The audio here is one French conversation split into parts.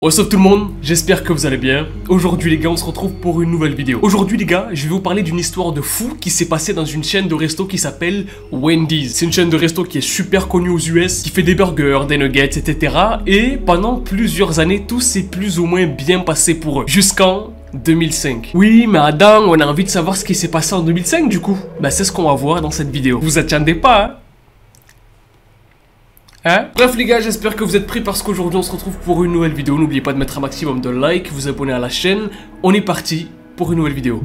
What's up tout le monde, j'espère que vous allez bien. Aujourd'hui les gars, on se retrouve pour une nouvelle vidéo. Aujourd'hui les gars, je vais vous parler d'une histoire de fou qui s'est passée dans une chaîne de resto qui s'appelle Wendy's. C'est une chaîne de resto qui est super connue aux US, qui fait des burgers, des nuggets, etc. Et pendant plusieurs années, tout s'est plus ou moins bien passé pour eux. Jusqu'en 2005. Oui, mais Adam, on a envie de savoir ce qui s'est passé en 2005 du coup. Bah c'est ce qu'on va voir dans cette vidéo. Vous attendez pas, hein? Bref les gars, j'espère que vous êtes prêts parce qu'aujourd'hui on se retrouve pour une nouvelle vidéo. N'oubliez pas de mettre un maximum de likes, vous abonner à la chaîne. On est parti pour une nouvelle vidéo.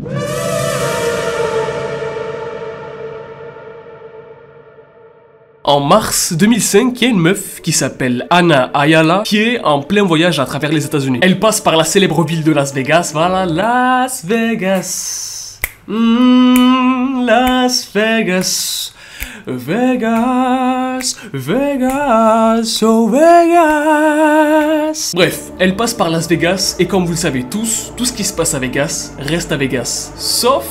En mars 2005, il y a une meuf qui s'appelle Anna Ayala qui est en plein voyage à travers les États-Unis. Elle passe par la célèbre ville de Las Vegas. Voilà, Las Vegas. Las Vegas. Vegas, Vegas, oh Vegas. Bref, elle passe par Las Vegas et comme vous le savez tous, tout ce qui se passe à Vegas reste à Vegas. Sauf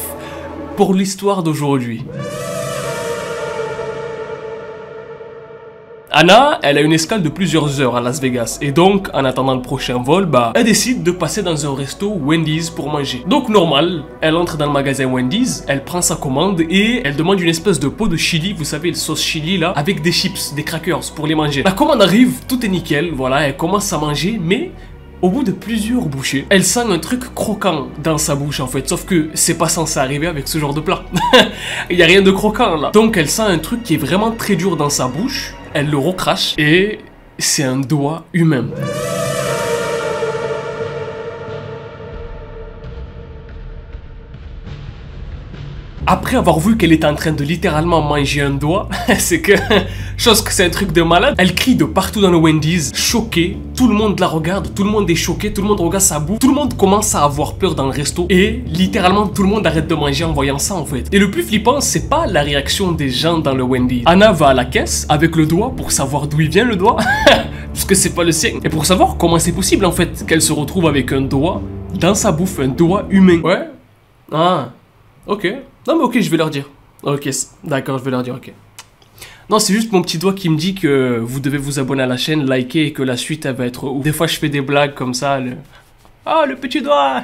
pour l'histoire d'aujourd'hui. Anna, elle a une escale de plusieurs heures à Las Vegas et donc en attendant le prochain vol, elle décide de passer dans un resto Wendy's pour manger. Donc normal, elle entre dans le magasin Wendy's, elle prend sa commande et elle demande une espèce de pot de chili, vous savez le sauce chili là, avec des chips, des crackers pour les manger. La commande arrive, tout est nickel, voilà, elle commence à manger mais au bout de plusieurs bouchées, elle sent un truc croquant dans sa bouche en fait, sauf que c'est pas censé arriver avec ce genre de plat. Il y a rien de croquant là. Donc elle sent un truc qui est vraiment très dur dans sa bouche. Elle le recrache et c'est un doigt humain. Après avoir vu qu'elle était en train de littéralement manger un doigt, c'est que, chose que c'est un truc de malade, elle crie de partout dans le Wendy's, choquée, tout le monde la regarde, tout le monde est choqué, tout le monde regarde sa bouffe, tout le monde commence à avoir peur dans le resto et littéralement tout le monde arrête de manger en voyant ça en fait. Et le plus flippant, c'est pas la réaction des gens dans le Wendy's. Anna va à la caisse avec le doigt pour savoir d'où il vient le doigt, parce que c'est pas le sien, et pour savoir comment c'est possible en fait qu'elle se retrouve avec un doigt dans sa bouffe, un doigt humain. Ouais. Ah, ok. Non mais ok, je vais leur dire. Ok, d'accord, je vais leur dire, ok. Non, c'est juste mon petit doigt qui me dit que vous devez vous abonner à la chaîne, liker et que la suite, elle va être ouf. Des fois, je fais des blagues comme ça. Oh, le petit doigt.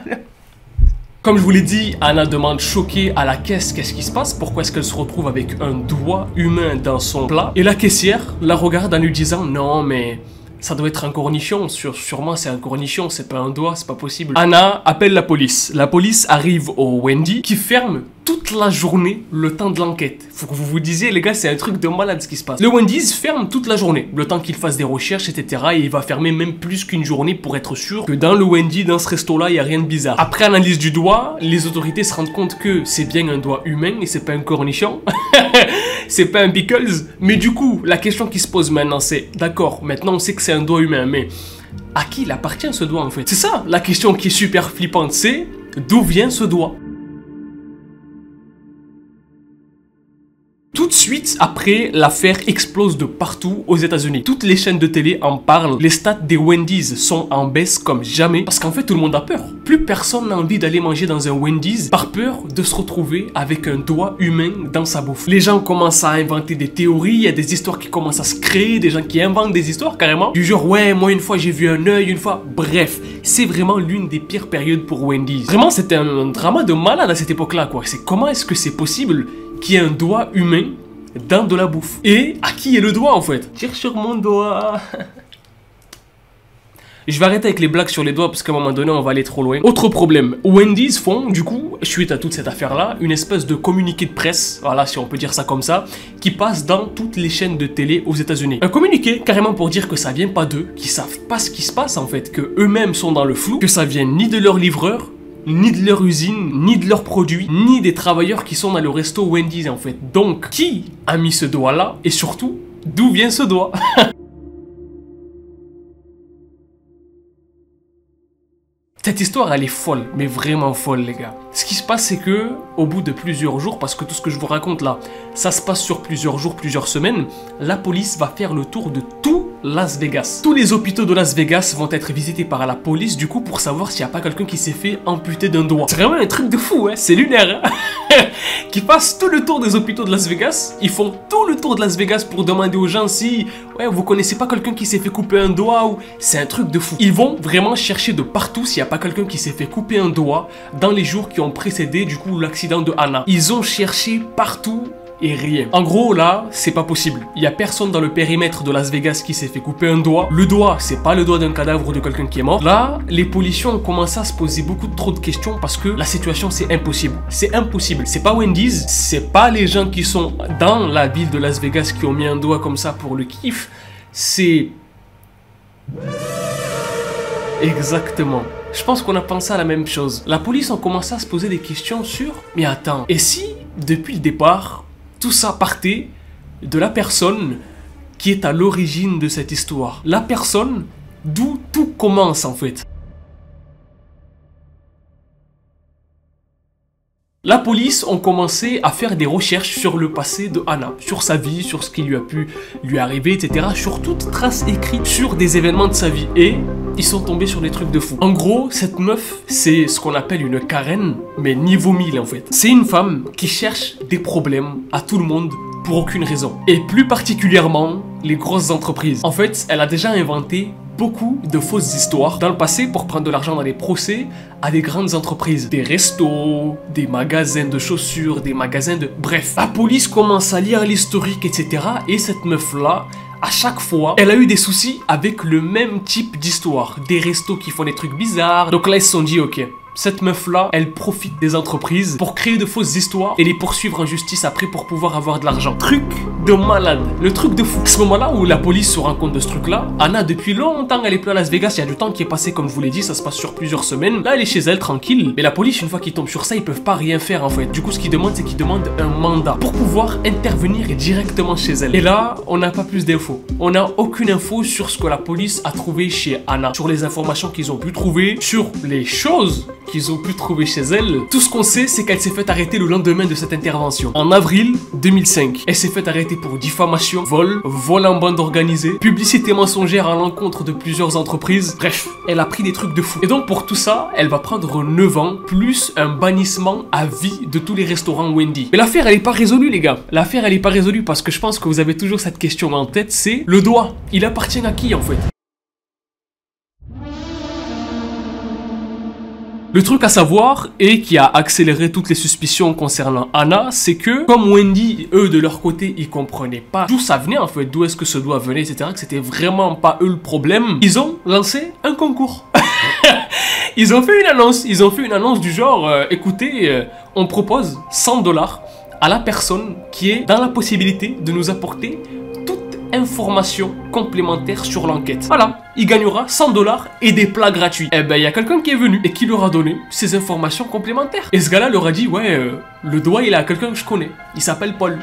Comme je vous l'ai dit, Anna demande choquée à la caisse qu'est-ce qui se passe, pourquoi est-ce qu'elle se retrouve avec un doigt humain dans son plat. Et la caissière la regarde en lui disant, non mais ça doit être un cornichon, sûrement c'est un cornichon, c'est pas un doigt, c'est pas possible. Anna appelle la police. La police arrive au Wendy qui ferme toute la journée le temps de l'enquête. Faut que vous vous disiez, les gars, c'est un truc de malade ce qui se passe. Le Wendy's ferme toute la journée, le temps qu'il fasse des recherches, etc. Et il va fermer même plus qu'une journée pour être sûr que dans le Wendy, dans ce resto-là, il n'y a rien de bizarre. Après analyse du doigt, les autorités se rendent compte que c'est bien un doigt humain et c'est pas un cornichon. C'est pas un pickles. Mais du coup, la question qui se pose maintenant, c'est, d'accord, maintenant on sait que c'est un doigt humain, mais à qui il appartient ce doigt en fait? C'est ça, la question qui est super flippante, c'est d'où vient ce doigt? Tout de suite après, l'affaire explose de partout aux États-Unis. Toutes les chaînes de télé en parlent. Les stats des Wendy's sont en baisse comme jamais parce qu'en fait tout le monde a peur. Plus personne n'a envie d'aller manger dans un Wendy's par peur de se retrouver avec un doigt humain dans sa bouffe. Les gens commencent à inventer des théories, il y a des histoires qui commencent à se créer, des gens qui inventent des histoires carrément. Du genre ouais, moi une fois j'ai vu un œil, une fois. Bref, c'est vraiment l'une des pires périodes pour Wendy's. Vraiment c'était un drama de malade à cette époque-là quoi. C'est comment est-ce que c'est possible qu'il y ait un doigt humain dans de la bouffe? Et à qui est le doigt en fait? Tire sur mon doigt. Je vais arrêter avec les blagues sur les doigts parce qu'à un moment donné on va aller trop loin. Autre problème, Wendy's font du coup, suite à toute cette affaire là, une espèce de communiqué de presse, voilà si on peut dire ça comme ça, qui passe dans toutes les chaînes de télé aux États-Unis. Un communiqué carrément pour dire que ça vient pas d'eux, qu'ils savent pas ce qui se passe en fait, que eux-mêmes sont dans le flou, que ça vient ni de leur livreur, ni de leur usine, ni de leurs produits, ni des travailleurs qui sont dans le resto Wendy's en fait. Donc, qui a mis ce doigt là et surtout, d'où vient ce doigt? Cette histoire, elle est folle, mais vraiment folle, les gars. Ce qui se passe, c'est que au bout de plusieurs jours, parce que tout ce que je vous raconte là, ça se passe sur plusieurs jours, plusieurs semaines, la police va faire le tour de tout Las Vegas. Tous les hôpitaux de Las Vegas vont être visités par la police, du coup, pour savoir s'il n'y a pas quelqu'un qui s'est fait amputer d'un doigt. C'est vraiment un truc de fou, hein, c'est lunaire. Hein. Qui passent tout le tour des hôpitaux de Las Vegas, ils font tout le tour de Las Vegas pour demander aux gens si, ouais, vous connaissez pas quelqu'un qui s'est fait couper un doigt ou... C'est un truc de fou. Ils vont vraiment chercher de partout s'il n'y a pas quelqu'un qui s'est fait couper un doigt dans les jours qui ont précédé du coup l'accident de Hannah. Ils ont cherché partout et rien. En gros là, c'est pas possible. Il y a personne dans le périmètre de Las Vegas qui s'est fait couper un doigt. Le doigt, c'est pas le doigt d'un cadavre ou de quelqu'un qui est mort. Là, les policiers ont commencé à se poser beaucoup trop de questions parce que la situation c'est impossible. C'est impossible. C'est pas Wendy's, c'est pas les gens qui sont dans la ville de Las Vegas qui ont mis un doigt comme ça pour le kiff. C'est... Exactement. Je pense qu'on a pensé à la même chose. La police a commencé à se poser des questions sur... Mais attends, et si, depuis le départ, tout ça partait de la personne qui est à l'origine de cette histoire? La personne d'où tout commence en fait. La police ont commencé à faire des recherches sur le passé de Hannah, sur sa vie, sur ce qui lui a pu lui arriver, etc. Sur toute trace écrite sur des événements de sa vie. Et ils sont tombés sur des trucs de fou. En gros, cette meuf, c'est ce qu'on appelle une Karen, mais niveau 1000 en fait. C'est une femme qui cherche des problèmes à tout le monde pour aucune raison. Et plus particulièrement, les grosses entreprises. En fait, elle a déjà inventé beaucoup de fausses histoires dans le passé pour prendre de l'argent dans les procès à des grandes entreprises. Des restos, des magasins de chaussures, des magasins de... Bref, la police commence à lire l'historique, etc. Et cette meuf-là, à chaque fois, elle a eu des soucis avec le même type d'histoire. Des restos qui font des trucs bizarres. Donc là, ils se sont dit, ok, cette meuf-là, elle profite des entreprises pour créer de fausses histoires et les poursuivre en justice après pour pouvoir avoir de l'argent. Truc de malade, le truc de fou. À ce moment-là où la police se rend compte de ce truc-là, Hannah, depuis longtemps, elle est plus à Las Vegas. Il y a du temps qui est passé, comme je vous l'ai dit, ça se passe sur plusieurs semaines. Là, elle est chez elle, tranquille. Mais la police, une fois qu'ils tombent sur ça, ils peuvent pas rien faire en fait. Du coup, ce qu'ils demandent, c'est qu'ils demandent un mandat pour pouvoir intervenir directement chez elle. Et là, on n'a pas plus d'infos. On n'a aucune info sur ce que la police a trouvé chez Hannah, sur les informations qu'ils ont pu trouver, sur les choses qu'ils ont pu trouver chez elle. Tout ce qu'on sait, c'est qu'elle s'est fait arrêter le lendemain de cette intervention. En avril 2005, elle s'est fait arrêter pour diffamation, vol en bande organisée, publicité mensongère à l'encontre de plusieurs entreprises. Bref, elle a pris des trucs de fou. Et donc pour tout ça, elle va prendre 9 ans, plus un bannissement à vie de tous les restaurants Wendy. Mais l'affaire, elle est pas résolue les gars. L'affaire, elle est pas résolue parce que je pense que vous avez toujours cette question en tête, c'est le doigt. Il appartient à qui en fait? Le truc à savoir, et qui a accéléré toutes les suspicions concernant Hannah, c'est que, comme Wendy, eux de leur côté, ils comprenaient pas d'où ça venait en fait, d'où est-ce que ce doigt venait, etc., que c'était vraiment pas eux le problème, ils ont lancé un concours. Ils ont fait une annonce du genre, écoutez, on propose 100 $ à la personne qui est dans la possibilité de nous apporter informations complémentaires sur l'enquête. Voilà, il gagnera 100 $ et des plats gratuits. Eh ben, il y a quelqu'un qui est venu et qui leur a donné ces informations complémentaires. Et ce gars-là leur a dit, ouais, le doigt, il est à quelqu'un que je connais. Il s'appelle Paul.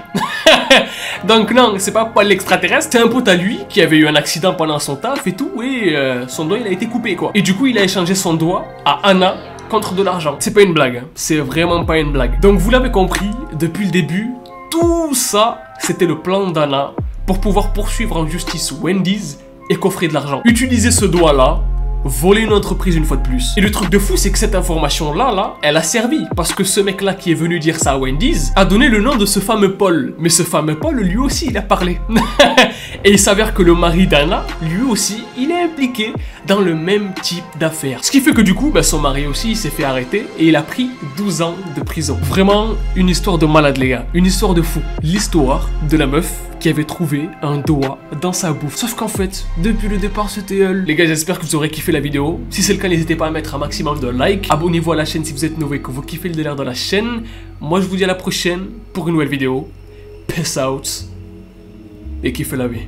Donc non, c'est pas Paul l'extraterrestre, c'est un pote à lui qui avait eu un accident pendant son taf et tout, et son doigt, il a été coupé, quoi. Et du coup, il a échangé son doigt à Hannah contre de l'argent. C'est pas une blague, hein. C'est vraiment pas une blague. Donc vous l'avez compris, depuis le début, tout ça, c'était le plan d'Hannah pour pouvoir poursuivre en justice Wendy's et coffrer de l'argent. Utiliser ce doigt-là, voler une entreprise une fois de plus. Et le truc de fou, c'est que cette information-là, elle a servi. Parce que ce mec-là qui est venu dire ça à Wendy's a donné le nom de ce fameux Paul. Mais ce fameux Paul, lui aussi, il a parlé. Et il s'avère que le mari d'Hannah, lui aussi, il est impliqué dans le même type d'affaires. Ce qui fait que du coup, bah, son mari aussi, il s'est fait arrêter et il a pris 12 ans de prison. Vraiment, une histoire de malade, les gars. Une histoire de fou. L'histoire de la meuf qui avait trouvé un doigt dans sa bouffe. Sauf qu'en fait, depuis le départ, c'était elle. Les gars, j'espère que vous aurez kiffé la vidéo. Si c'est le cas, n'hésitez pas à mettre un maximum de likes. Abonnez-vous à la chaîne si vous êtes nouveau et que vous kiffez le délire de la chaîne. Moi, je vous dis à la prochaine pour une nouvelle vidéo. Peace out. Et kiffez la vie.